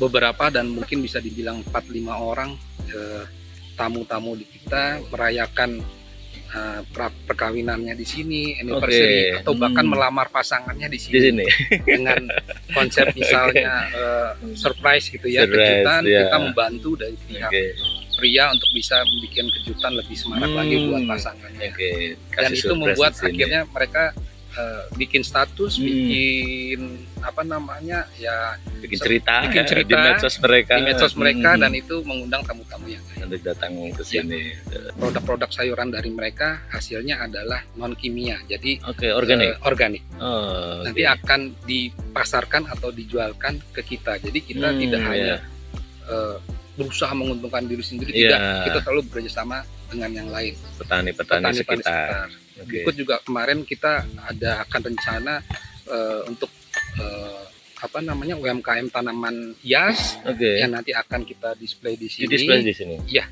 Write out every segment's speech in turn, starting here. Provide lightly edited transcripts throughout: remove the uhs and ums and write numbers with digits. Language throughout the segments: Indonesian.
beberapa dan mungkin bisa dibilang 4-5 orang tamu-tamu di kita merayakan perkawinannya di sini, anniversary atau bahkan melamar pasangannya di sini dengan konsep misalnya surprise gitu ya, kejutan. Kita membantu dari pihak pria untuk bisa membuat kejutan lebih semarak lagi buat pasangannya. Dan itu membuat akhirnya mereka bikin status, bikin bikin cerita di medsos mereka, dan itu mengundang tamu-tamu yang lain untuk datang ke sini. Produk-produk sayuran dari mereka hasilnya adalah non kimia, jadi organik. Nanti akan dipasarkan atau dijualkan ke kita, jadi kita tidak hanya berusaha menguntungkan diri sendiri, tidak, kita selalu bekerja sama dengan yang lain, petani-petani sekitar. Berikut juga kemarin kita akan rencana untuk UMKM tanaman hias yang nanti akan kita display di sini. Iya.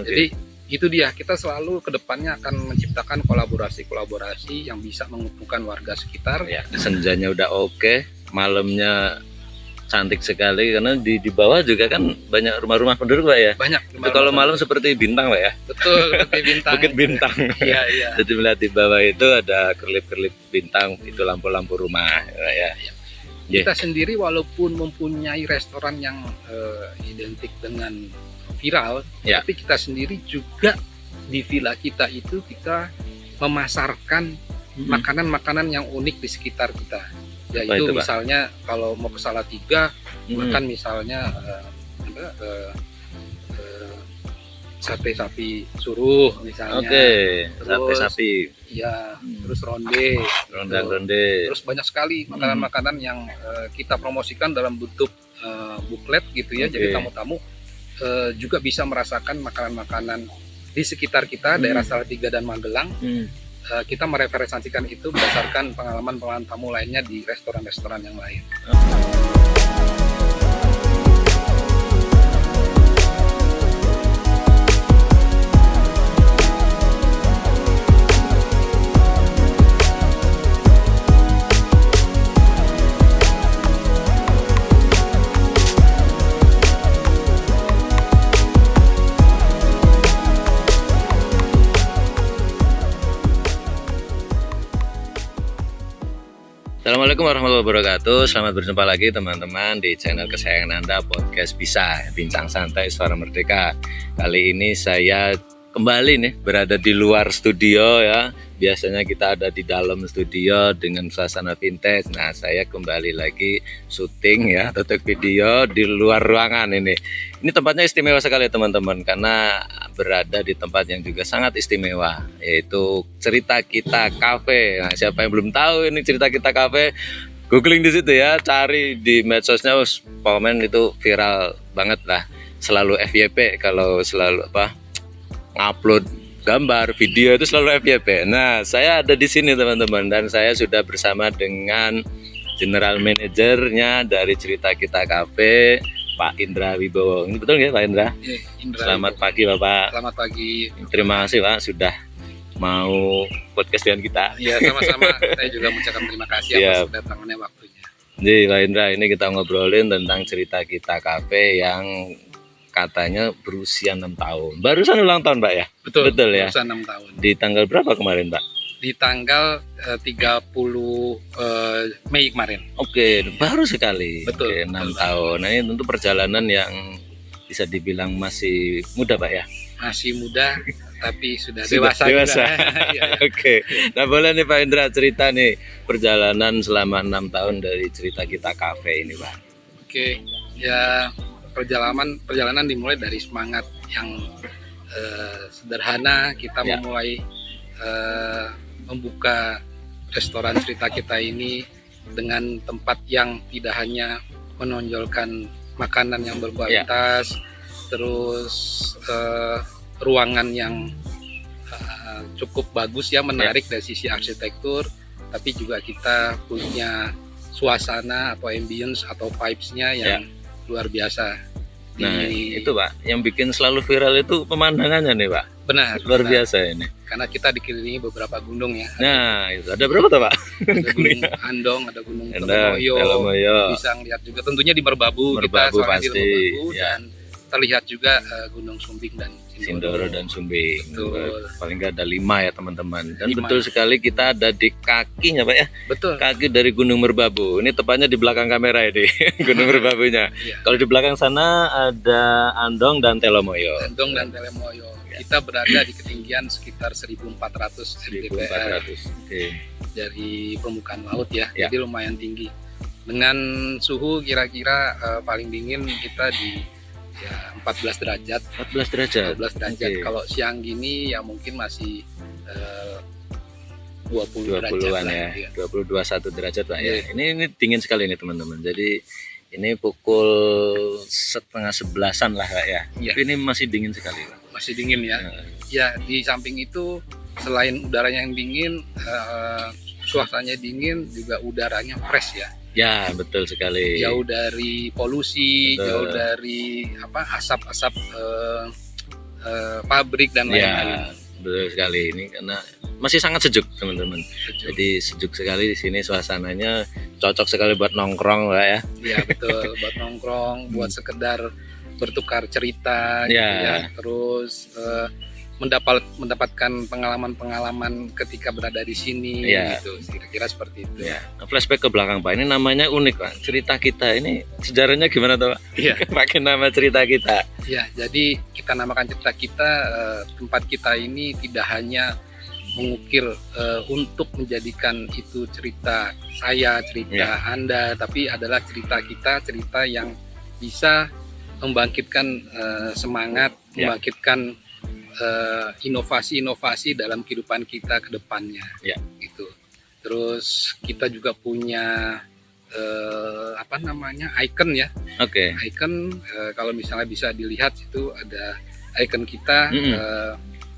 Jadi itu dia, kita selalu kedepannya akan menciptakan kolaborasi yang bisa menguntungkan warga sekitar. Senjanya udah malamnya cantik sekali karena di bawah juga kan banyak rumah-rumah penduduk Pak ya. Banyak. Itu kalau malam seperti bintang Pak ya. Betul, seperti bintang. Bukit bintang. Iya. Jadi melihat di bawah itu ada kerlip-kerlip bintang, itu lampu-lampu rumah ya. Kita sendiri walaupun mempunyai restoran yang identik dengan viral, tapi kita sendiri juga di villa kita itu kita memasarkan makanan-makanan yang unik di sekitar kita. Yaitu misalnya kalau mau ke Salatiga, bahkan misalnya sate sapi suruh misalnya. Sate sapi. Iya, terus ronde. Terus banyak sekali makanan-makanan yang kita promosikan dalam bentuk buklet gitu ya. Jadi tamu-tamu juga bisa merasakan makanan-makanan di sekitar kita, daerah Salatiga dan Magelang. Kita mereferensikan itu berdasarkan pengalaman tamu lainnya di restoran-restoran yang lain. Assalamualaikum warahmatullahi wabarakatuh. Selamat berjumpa lagi teman-teman di channel kesayangan Anda, Podcast Bisa, Bincang Santai Suara Merdeka. Kali ini saya kembali nih berada di luar studio ya. Biasanya kita ada di dalam studio dengan suasana vintage. Nah, saya kembali lagi syuting ya, atau take video di luar ruangan ini. Ini tempatnya istimewa sekali teman-teman, karena berada di tempat yang juga sangat istimewa, yaitu Cerita Kita Cafe. Nah, siapa yang belum tahu ini Cerita Kita Cafe, googling di situ ya, cari di medsosnya, komen itu viral banget lah. Selalu FYP kalau selalu ngupload gambar, video itu selalu FYP. Nah, saya ada di sini teman-teman, dan saya sudah bersama dengan general manajernya dari Cerita Kita Cafe, Pak Indra Wibowo. Ini betul nggak Pak Indra? Selamat pagi Bapak. Selamat pagi. Terima kasih Pak sudah mau podcast dengan kita. Iya, sama-sama. Saya juga mengucapkan terima kasih atas kedatangannya, waktunya. Jadi Pak Indra, ini kita ngobrolin tentang Cerita Kita Cafe yang katanya berusia 6 tahun. Barusan ulang tahun Pak ya? Betul ya? Barusan 6 tahun. Di tanggal berapa kemarin Pak? Di tanggal 30 Mei kemarin. Baru sekali. Betul. 6 tahun. Nah, ini tentu perjalanan yang bisa dibilang masih muda Pak ya? Masih muda, tapi sudah dewasa. Ya. Nah, boleh nih Pak Indra cerita nih perjalanan selama 6 tahun dari Cerita Kita Cafe ini Pak. Ya, perjalanan dimulai dari semangat yang sederhana. Kita memulai membuka restoran Cerita Kita ini dengan tempat yang tidak hanya menonjolkan makanan yang berkualitas, terus ruangan yang cukup bagus ya, menarik dari sisi arsitektur, tapi juga kita punya suasana atau ambience atau vibes-nya yang luar biasa. Nah, itu Pak, yang bikin selalu viral itu pemandangannya nih Pak. Benar. Luar benar. biasa ini. Karena kita dikelilingi beberapa gunung ya. Nah, itu ada berapa tuh Pak? Ada Gunung Andong, ada Gunung Telomoyo. Telomoyo. Bisa ngeliat juga tentunya di Merbabu, Merbabu kita soalnya pasti, di Merbabu, ya. dan terlihat juga Gunung Sumbing dan Sindoro dan Sumbing. Betul. Paling nggak ada 5 ya teman-teman. Dan 5. betul sekali kita ada di kakinya Pak ya. Betul. Kaki dari Gunung Merbabu. Ini tepatnya di belakang kamera ini, Gunung Merbabunya. Iya. Kalau di belakang sana ada Andong dan Telomoyo. Andong dan Telomoyo. Kita berada di ketinggian sekitar 1.400 mdpl 1400. Oke. dari permukaan laut ya. Ya. Jadi lumayan tinggi. Dengan suhu kira-kira paling dingin kita di ya 14 derajat. 14 derajat. 14 derajat. Oke. Kalau siang gini ya mungkin masih 20 derajat 20-an lah, ya. ya. 20-21 derajat Pak ya. Iya. Ini dingin sekali nih teman-teman. Jadi ini pukul 10:30-an lah Pak ya. Iya. Tapi ini masih dingin sekali Pak. Masih dingin ya. Nah, Ya, di samping itu selain udaranya yang dingin, suasananya dingin, juga udaranya fresh ya. ya betul sekali. Jauh dari polusi, Betul. jauh dari asap-asap pabrik dan lain-lain. Ya, betul sekali ini karena masih sangat sejuk teman-teman. Sejuk. Jadi sejuk sekali di sini suasananya, cocok sekali buat nongkrong Pak ya. Ya betul, buat nongkrong, buat sekedar bertukar cerita, gitu Ya. ya. Terus mendapatkan pengalaman-pengalaman ketika berada di sini, Ya. gitu. Kira-kira seperti itu. Ya, flashback ke belakang Pak. Ini namanya unik Pak. Cerita kita ini sejarahnya gimana tuh Pak? Iya. Pakai nama cerita kita. Ya, jadi kita namakan cerita kita, tempat kita ini tidak hanya mengukir untuk menjadikan itu cerita saya, cerita Anda, tapi adalah cerita kita, cerita yang bisa membangkitkan semangat, Ya. membangkitkan inovasi-inovasi dalam kehidupan kita ke depannya. Ya. Gitu. Terus kita juga punya icon ya. Oke. Icon kalau misalnya bisa dilihat itu ada icon kita,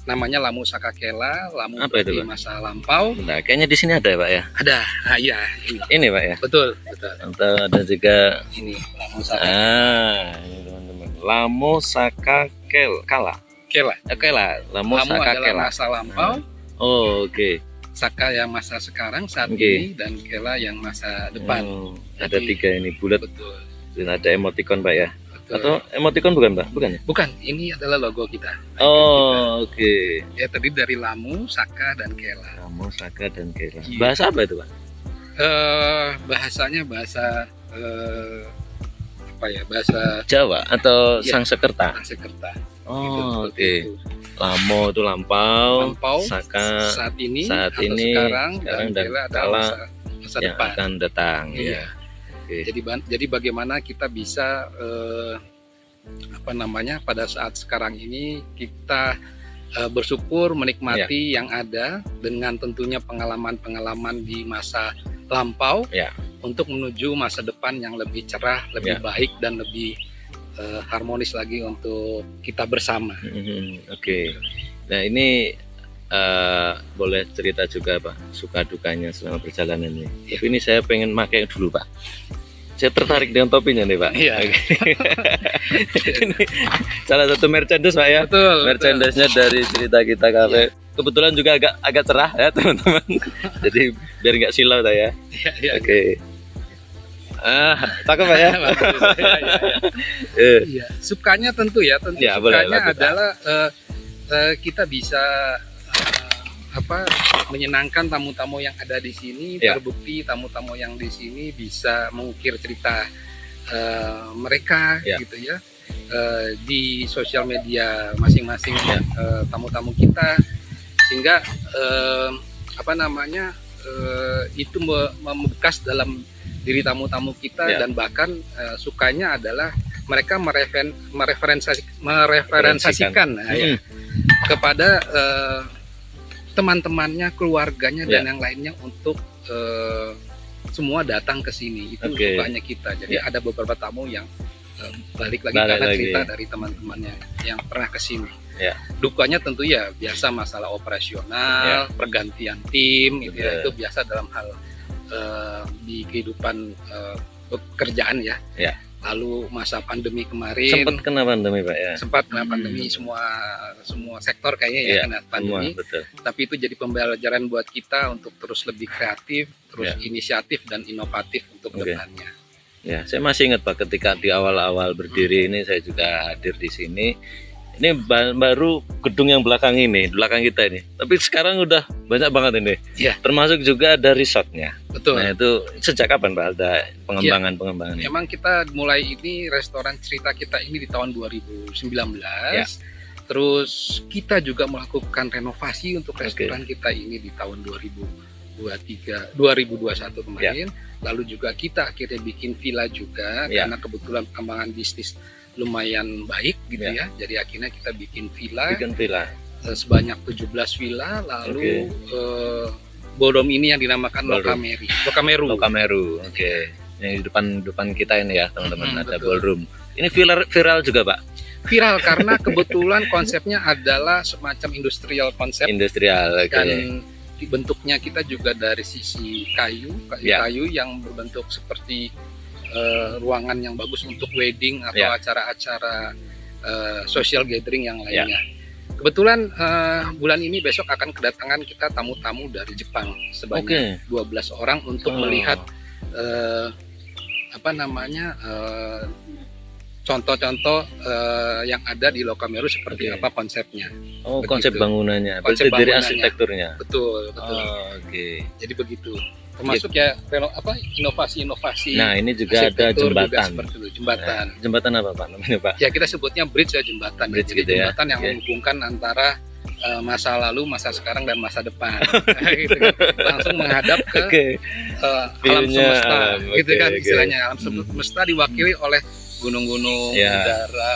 namanya Lamu Sakakela. Lamu Apa itu, berarti Pak? masa lampau. Nah, kayaknya di sini ada ya Pak ya. Ada, iya ini. Ini Pak ya. Betul, betul. Atau ada juga Ini Lamu Sakakela. ini teman-teman. Lamu Sakakela. Lamu Lamu adalah Sakakela. masa lampau, Oh, oke. Saka yang masa sekarang saat Oke. ini, dan Kela yang masa depan. Oh, ada Jadi- 3 ini bulat Betul. dan ada emoticon Pak ya. Betul. Atau emoticon bukan Pak? Bukan ya? Bukan, ini adalah logo kita. Oh, oke. Ya tadi dari Lamu, Saka, dan Kela. Lamu, Saka dan Kela. Iya. Bahasa apa itu Pak? Bahasanya bahasa bahasa Jawa atau Iya. Sangsekerta? Sanskerta. Oh, Gitu, oke. seperti itu. Lamu itu lampau, Lampau Saka saat ini, saat atau ini, sekarang, sekarang, dan dan Kela kala adalah masa yang depan. akan datang. Iya. Ya. Oke. Jadi bagaimana kita bisa pada saat sekarang ini kita bersyukur menikmati yang ada, dengan tentunya pengalaman-pengalaman di masa lampau, Ya. untuk menuju masa depan yang lebih cerah, lebih Ya. baik, dan lebih harmonis lagi untuk kita bersama. Oke. Nah ini boleh cerita juga Pak, suka dukanya selama perjalanan ini. Iya. Tapi ini saya pengen pakai dulu Pak. Saya tertarik dengan topinya nih Pak. Iya. Oke. Ini salah satu merchandise Pak ya. Betul. Merchandise-nya dari cerita kita kafe. Kebetulan juga agak cerah ya teman-teman. Jadi biar nggak silau saya. Iya, iya. Oke. Cakep Pak ya. Bagus. Iya, iya, iya. Eh, Iya, sukanya tentu ya, Ya, boleh, sukanya lanjut, Pak. adalah kita bisa menyenangkan tamu-tamu yang ada di sini. Ya. Terbukti tamu-tamu yang di sini bisa mengukir cerita mereka, Ya. gitu ya, di sosial media masing-masing, Ya. tamu-tamu kita, sehingga itu membekas dalam diri tamu-tamu kita. Ya. Dan bahkan sukanya adalah mereka mereferensikan ya, kepada teman-temannya, keluarganya, dan Ya. yang lainnya untuk semua datang ke sini. Itu Oke. sukanya kita. Jadi Ya. ada beberapa tamu yang balik lagi Balik karena lagi. cerita dari teman-temannya yang pernah ke sini. Ya. Dukanya tentu ya biasa, masalah operasional, pergantian tim, gitu ya. Betul. Itu biasa dalam hal di kehidupan pekerjaan ya. Ya. lalu masa pandemi kemarin Sempat kena pandemi Pak ya. sempat kena pandemi, semua sektor kayaknya ya Iya, kena Semua pandemi. betul. Tapi itu jadi pembelajaran buat kita untuk terus lebih kreatif, terus Iya. inisiatif dan inovatif untuk Oke. depannya. Ya, saya masih ingat Pak ketika di awal-awal berdiri ini saya juga hadir di sini. Ini baru gedung yang belakang kita ini. Tapi sekarang udah banyak banget ini. Iya. Termasuk juga ada resortnya. Betul. Nah, itu sejak kapan Pak ada pengembangan ini? Memang kita mulai ini restoran cerita kita ini di tahun 2019. Ya. Terus kita juga melakukan renovasi untuk restoran kita ini di tahun 2021 kemarin. Lalu juga kita akhirnya bikin villa juga Ya. karena kebetulan pengembangan bisnis lumayan baik gitu ya. Jadi akhirnya kita bikin villa Bikin villa. sebanyak 17 villa, lalu ballroom ini yang dinamakan Ballroom. Lokameru. Lokameru. Oke. Yang di depan kita ini ya, teman-teman, ada Betul. ballroom. Ini viral juga, Pak. Viral karena kebetulan konsepnya adalah semacam industrial konsep Industrial. Oke. dan bentuknya kita juga dari sisi kayu Ya. yang berbentuk seperti ruangan yang bagus untuk wedding atau Ya. acara-acara social gathering yang Ya. lainnya. Kebetulan bulan ini besok akan kedatangan kita tamu-tamu dari Jepang sebanyak 12 orang untuk melihat contoh-contoh yang ada di Lokameru seperti Oke. apa konsepnya. Oh, Begitu. konsep bangunannya. Konsep Berarti dari bangunannya. arsitekturnya. Betul. Oh, oke. Jadi begitu. Termasuk ya inovasi-inovasi. Nah, ini juga ada arsitektur juga jembatan. seperti itu, jembatan. Nah, jembatan apa Pak namanya Pak? Ya kita sebutnya bridge ya, jembatan. Bridge Jadi gitu ya. jembatan yang Oke. menghubungkan antara masa lalu, masa sekarang dan masa depan. Gitu kan. Langsung menghadap ke Oke. alam View-nya semesta, alam. gitu Oke, kan oke. istilahnya. Alam semesta diwakili oleh gunung-gunung, Ya. udara,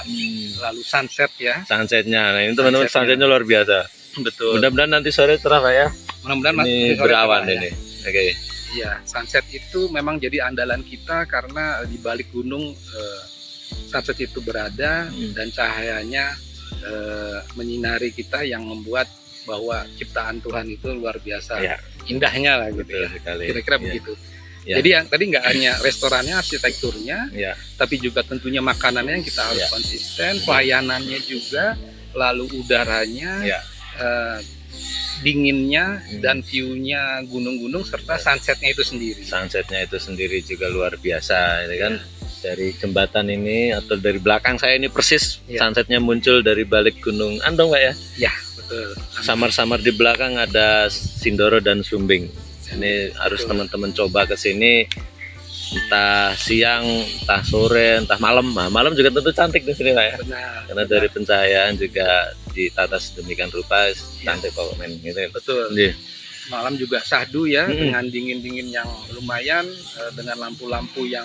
lalu sunset ya. Sunsetnya. Nah, ini teman-teman Sunsetnya. sunsetnya luar biasa. Betul. Mudah-mudahan nanti sore cerah Pak ya. Mudah-mudahan Ini sore berawan cerah ya. ini. Oke. Iya, sunset itu memang jadi andalan kita karena di balik gunung sunset itu berada dan cahayanya menyinari kita yang membuat bahwa ciptaan Tuhan itu luar biasa Ya. indahnya lah gitu Betul ya. sekali. Kira-kira Ya. begitu. Ya. Jadi yang tadi nggak hanya restorannya, arsitekturnya, Ya. tapi juga tentunya makanannya yang kita harus Ya. konsisten, pelayanannya juga, lalu udaranya, Ya. dinginnya dan view-nya gunung-gunung serta sunsetnya itu sendiri. Sunsetnya itu sendiri juga luar biasa, ini kan dari jembatan ini atau dari belakang saya ini persis Ya. sunsetnya muncul dari balik gunung Andong Pak ya. Ya, betul. Samar-samar di belakang ada Sindoro dan Sumbing. Ini harus Betul. teman-teman coba ke sini, entah siang, entah sore, entah malam. Nah, malam juga tentu cantik di sini Pak ya. Benar. Karena dari pencahayaan juga ditata sedemikian rupa cantik kok men gitu. Betul. Iya. Malam juga sahdu ya, Mm-mm. dengan dingin-dingin yang lumayan, dengan lampu-lampu yang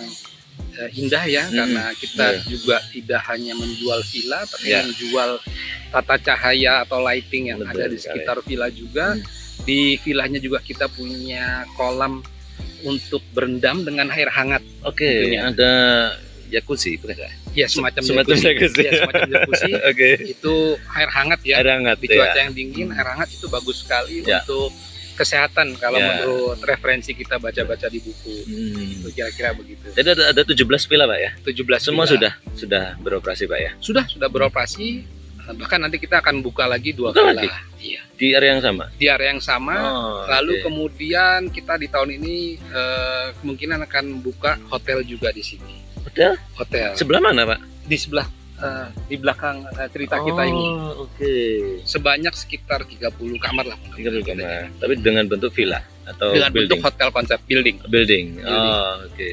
indah ya, Mm-mm. karena kita Iya. juga tidak hanya menjual villa, tapi Iya. menjual tata cahaya atau lighting yang Betul ada di sekali. sekitar villa juga. Di villanya juga kita punya kolam untuk berendam dengan air hangat. Oke, Tentunya. ada jacuzzi, bukan ya? Ya semacam jacuzzi. Ya, semacam jacuzzi. Oke. Itu air hangat ya. Air hangat Di ya. cuaca yang dingin, air hangat itu bagus sekali Ya. untuk kesehatan kalau Ya. menurut referensi kita baca-baca di buku. Hmm. Itu kira-kira begitu. Jadi ada 17 villa Pak ya? 17 Semua villa. sudah beroperasi Pak ya? sudah beroperasi. Bahkan nanti kita akan buka lagi 2 Buka villa. lagi? Iya. Di area yang sama? Di area yang sama. Oh, Lalu oke. kemudian kita di tahun ini kemungkinan akan buka hotel juga di sini. Hotel? Hotel Sebelah mana Pak? di sebelah di belakang cerita kita ini. Oh, oke. Sebanyak sekitar 30 kamar lah. 30 kamar. Tapi dengan bentuk villa atau Dengan building? bentuk hotel konsep building. Building. Building. Oh, oke.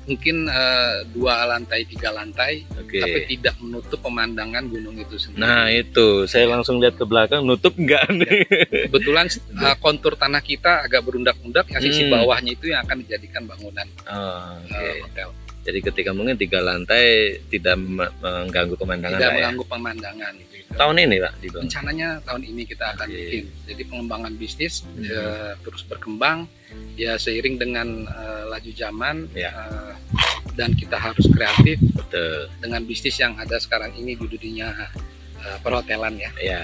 Mungkin 2 lantai, 3 lantai, Oke. tapi tidak menutup pemandangan gunung itu sendiri. Nah, itu saya langsung lihat ke belakang, nutup enggak nih? Kebetulan kontur tanah kita agak berundak-undak, yang sisi bawahnya itu yang akan dijadikan bangunan Oh, oke. hotel. Jadi ketika mungkin 3 lantai tidak mengganggu pemandangan Tidak Pak ya? mengganggu pemandangan. Gitu. Tahun ini Pak dibangun? Rencananya tahun ini kita akan Oke. bikin. Jadi pengembangan bisnis terus berkembang, ya seiring dengan laju zaman, Ya. dan kita harus kreatif Betul. dengan bisnis yang ada sekarang ini di dunia perhotelan ya, Ya,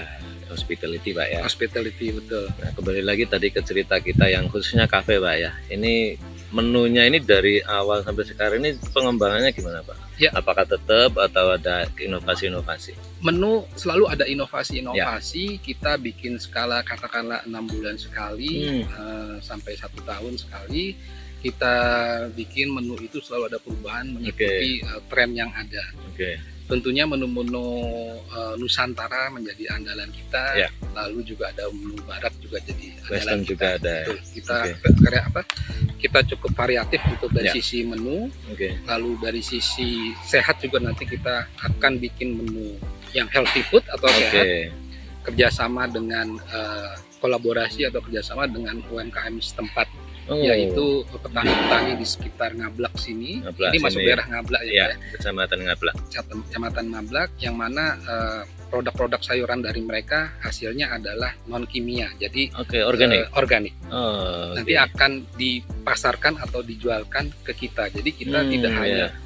hospitality Pak ya. hospitality betul. Nah, kembali lagi tadi ke cerita kita yang khususnya kafe Pak ya. Ini menunya ini dari awal sampai sekarang ini pengembangannya gimana Pak? Ya. Apakah tetap atau ada inovasi-inovasi? Menu selalu ada inovasi-inovasi. Kita bikin skala katakanlah 6 bulan sekali, sampai 1 tahun sekali. Kita bikin menu itu selalu ada perubahan mengikuti tren yang ada. Tentunya menu-menu Nusantara menjadi andalan kita. Lalu juga ada menu Barat juga jadi Western andalan juga kita. ada. Kita kita cukup variatif untuk dari sisi menu. Lalu dari sisi sehat juga nanti kita akan bikin menu yang healthy food atau sehat, kerjasama dengan kolaborasi atau kerjasama dengan UMKM setempat, yaitu petani-petani di sekitar Ngablak sini. Ini masuk daerah Ngablak ya, Kecamatan Ngablak. Kecamatan Ngablak, yang mana produk-produk sayuran dari mereka hasilnya adalah non kimia, jadi organik. Nanti akan dipasarkan atau dijualkan ke kita. Jadi kita tidak hanya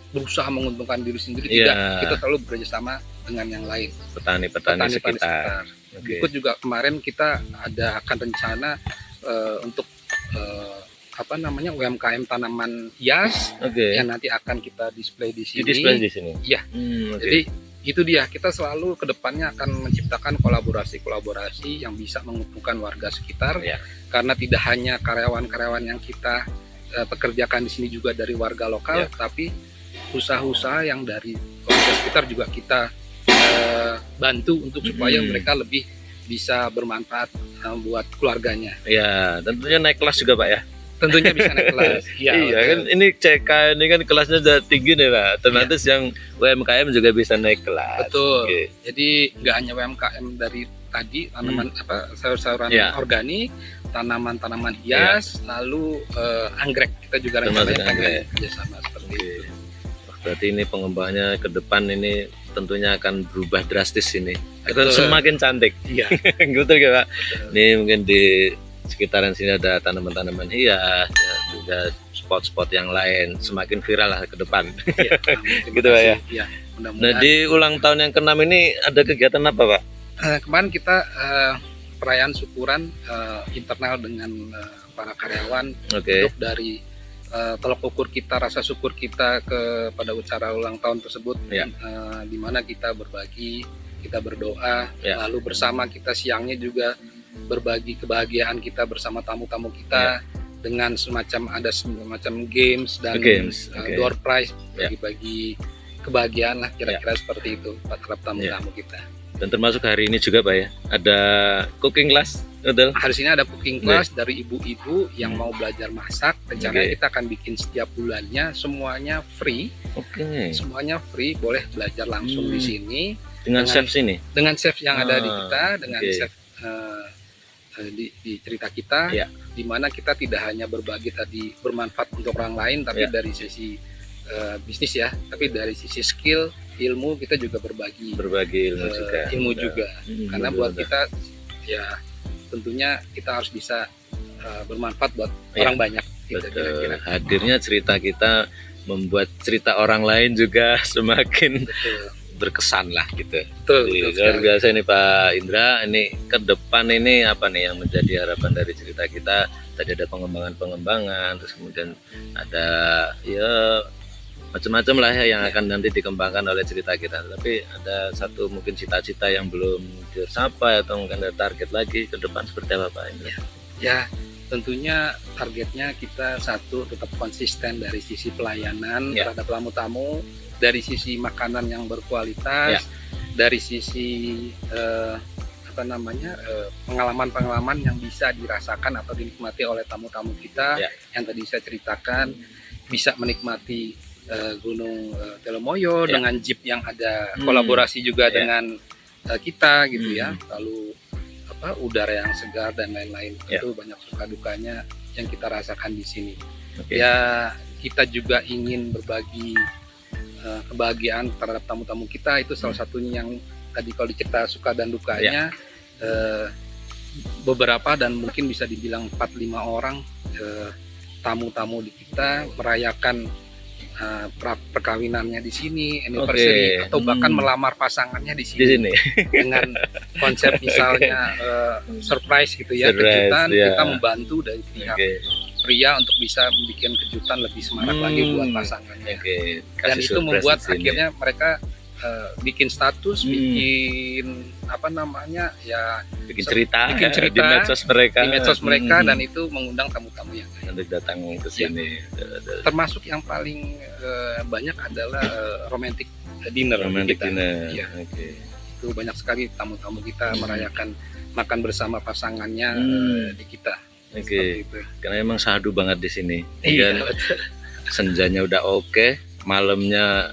berusaha menguntungkan diri sendiri, tidak. Kita selalu bekerjasama dengan yang lain, petani-petani sekitar. Berikut juga kemarin kita akan rencana untuk UMKM tanaman hias yang nanti akan kita display di sini. Iya. Jadi itu dia, kita selalu kedepannya akan menciptakan kolaborasi yang bisa menguntungkan warga sekitar, karena tidak hanya karyawan-karyawan yang kita pekerjakan di sini juga dari warga lokal, tapi usaha-usaha yang dari warga sekitar juga kita bantu untuk supaya mereka lebih bisa bermanfaat buat keluarganya. Ya, tentunya naik kelas juga Pak ya. Tentunya bisa naik kelas. Iya kan, ini CK ini kan kelasnya sudah tinggi nih Pak. Otomatis yang UMKM juga bisa naik kelas. Betul. Jadi nggak hanya UMKM dari tadi tanaman sayur-sayuran organik, tanaman-tanaman hias, lalu anggrek, kita juga rencana kerjasama seperti itu. Berarti ini pengembangannya ke depan ini tentunya akan berubah drastis ini. Akan semakin cantik. Iya. Gitu ya Pak. Ini mungkin di sekitaran sini ada tanaman-tanaman hias, juga spot-spot yang lain, semakin viral lah ke depan. Gitu Pak ya. Nah di ulang tahun yang ke-6 ini ada kegiatan apa Pak? Kemarin kita perayaan syukuran internal dengan para karyawan, untuk dari tolok ukur kita, rasa syukur kita pada acara ulang tahun tersebut, di mana kita berbagi, kita berdoa, lalu bersama kita siangnya juga berbagi kebahagiaan kita bersama tamu-tamu kita, dengan semacam games dan door prize, bagi-bagi kebahagiaan lah, kira-kira seperti itu terhadap tamu-tamu kita. Dan termasuk hari ini juga Pak ya, ada cooking class, betul? Hari ini ada cooking class dari ibu-ibu yang mau belajar masak. Rencananya kita akan bikin setiap bulannya, semuanya free. Semuanya free, boleh belajar langsung di sini. Dengan chef sini? Dengan chef yang ada di kita, dengan chef di cerita kita, di mana kita tidak hanya berbagi tadi bermanfaat untuk orang lain, tapi dari sisi bisnis ya, tapi dari sisi skill, ilmu, kita juga berbagi ilmu juga. Karena buat kita ya tentunya kita harus bisa bermanfaat buat orang banyak. Kira-kira. Hadirnya cerita kita membuat cerita orang lain juga semakin berkesan lah gitu. Luar biasa ini Pak Indra. Ini ke depan ini apa nih yang menjadi harapan dari cerita kita? Tadi ada pengembangan, terus kemudian ada macam-macam lah ya yang akan nanti dikembangkan oleh cerita kita. Tapi ada satu mungkin cita-cita yang belum tercapai atau mungkin ada target lagi ke depan seperti apa Pak Indra? Ya, tentunya targetnya kita tetap konsisten dari sisi pelayanan terhadap tamu-tamu, dari sisi makanan yang berkualitas, dari sisi pengalaman-pengalaman yang bisa dirasakan atau dinikmati oleh tamu-tamu kita yang tadi saya ceritakan, bisa menikmati Gunung Telomoyo dengan jeep yang ada kolaborasi juga dengan kita gitu ya, lalu udara yang segar dan lain-lain. Itu banyak suka dukanya yang kita rasakan di sini. Ya, kita juga ingin berbagi kebahagiaan terhadap tamu-tamu kita. Itu salah satunya yang tadi kalau dicerita suka dan dukanya, beberapa dan mungkin bisa dibilang 4-5 orang tamu-tamu di kita merayakan perkawinannya di sini, anniversary, atau bahkan melamar pasangannya di sini dengan konsep misalnya surprise gitu ya, kejutan. Kita membantu dari pihak pria untuk bisa membuat kejutan lebih semarak lagi buat pasangannya. Oke, Dan kasih itu surprise membuat di sini. akhirnya mereka bikin status, bikin apa namanya ya, bikin cerita, bikin cerita di medsos mereka, di medsos mereka, dan itu mengundang tamu-tamu yang lain. untuk datang ke sini. Termasuk yang paling banyak adalah romantic dinner. Romantic kita. dinner. Ya, Oke. itu banyak sekali tamu-tamu kita merayakan makan bersama pasangannya di kita. Oke. Seperti itu. Karena emang sahdu banget di sini. Iya, Dan betul. senjanya udah oke, malamnya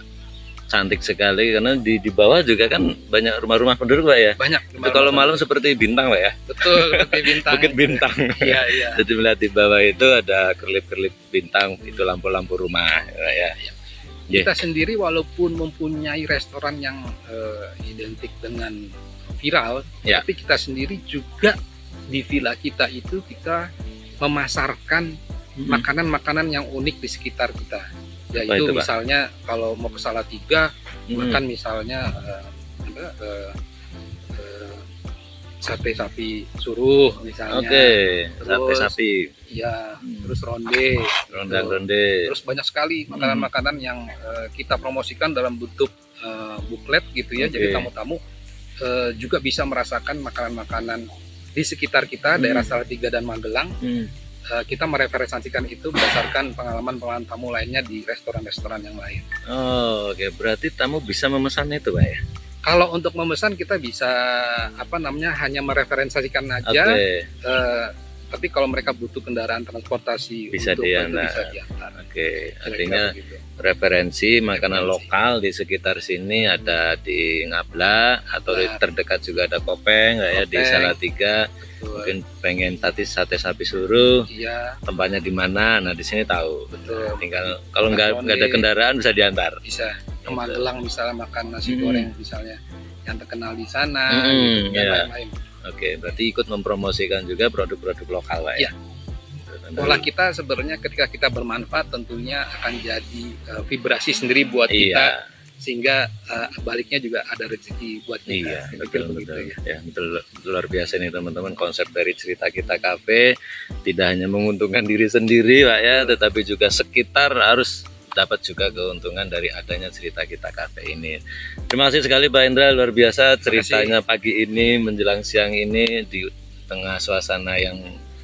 cantik sekali karena di bawah juga kan banyak rumah-rumah penduduk Pak ya. Banyak. Itu kalau malam seperti bintang Pak ya. Betul, seperti bintang. Bukit bintang. Iya, iya. Jadi melihat di bawah itu ada kerlip-kerlip bintang, itu lampu-lampu rumah ya. Yeah. Kita sendiri walaupun mempunyai restoran yang identik dengan viral, Ya. tapi kita sendiri juga di villa kita itu kita memasarkan makanan-makanan yang unik di sekitar kita. Apa Yaitu itu, Pak? misalnya kalau mau ke Salatiga, Hmm. makan misalnya sate sapi suruh misalnya. Oke, Terus, sate sapi, ya, terus ronde. ronde-ronde. Terus banyak sekali makanan-makanan yang kita promosikan dalam bentuk buklet gitu ya. Oke. Jadi tamu-tamu juga bisa merasakan makanan-makanan di sekitar kita, daerah Salatiga dan Magelang. Kita mereferensikan itu berdasarkan pengalaman-pengalaman tamu lainnya di restoran-restoran yang lain. Oh, oke, berarti tamu bisa memesan itu Pak ya? Kalau untuk memesan kita bisa hanya mereferensikan aja. Oke. Tapi kalau mereka butuh kendaraan transportasi Bisa untuk itu diantar. bisa diantar. Oke, Kira-kira artinya begitu. referensi makanan Referensi. lokal di sekitar sini ada di Ngabla atau di Benar. terdekat juga ada Kopeng ya di Kopeng. Salatiga. Betul. Mungkin pengen tadi sate sapi suruh, Iya, tempatnya di mana? Nah, di sini tahu. betul. Tinggal kalau Makan nggak ada ronde. kendaraan bisa diantar. Bisa ke Magelang misalnya makan nasi goreng misalnya yang terkenal di sana, Hmm, dan iya. lain-lain. Oke, berarti ikut mempromosikan juga produk-produk lokal Pak ya. Iya. Pola kita sebenarnya ketika kita bermanfaat tentunya akan jadi vibrasi sendiri buat kita, Iya. sehingga baliknya juga ada rezeki buat kita. Iya, Saya betul pikir betul. begitu ya. Ya, betul luar biasa nih teman-teman, konsep dari Cerita Kita Cafe tidak hanya menguntungkan diri sendiri Pak ya, tetapi juga sekitar harus dapat juga keuntungan dari adanya Cerita Kita Cafe ini. Terima kasih sekali Pak Indra, luar biasa ceritanya pagi ini menjelang siang ini di tengah suasana yang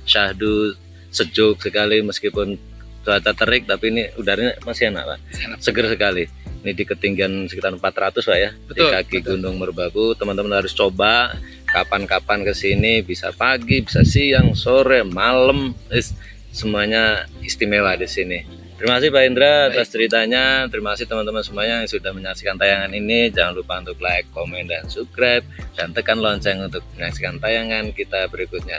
syahdu, sejuk sekali meskipun cuaca terik, tapi ini udaranya masih enak Pak. Enak. Seger sekali. Ini di ketinggian sekitar 400 Pak ya, di Betul, kaki betul. Gunung Merbabu. Teman-teman harus coba kapan-kapan ke sini, bisa pagi, bisa siang, sore, malam, semuanya istimewa di sini. Terima kasih Pak Indra atas ceritanya. Terima kasih teman-teman semuanya yang sudah menyaksikan tayangan ini. Jangan lupa untuk like, komen, dan subscribe, dan tekan lonceng untuk menyaksikan tayangan kita berikutnya.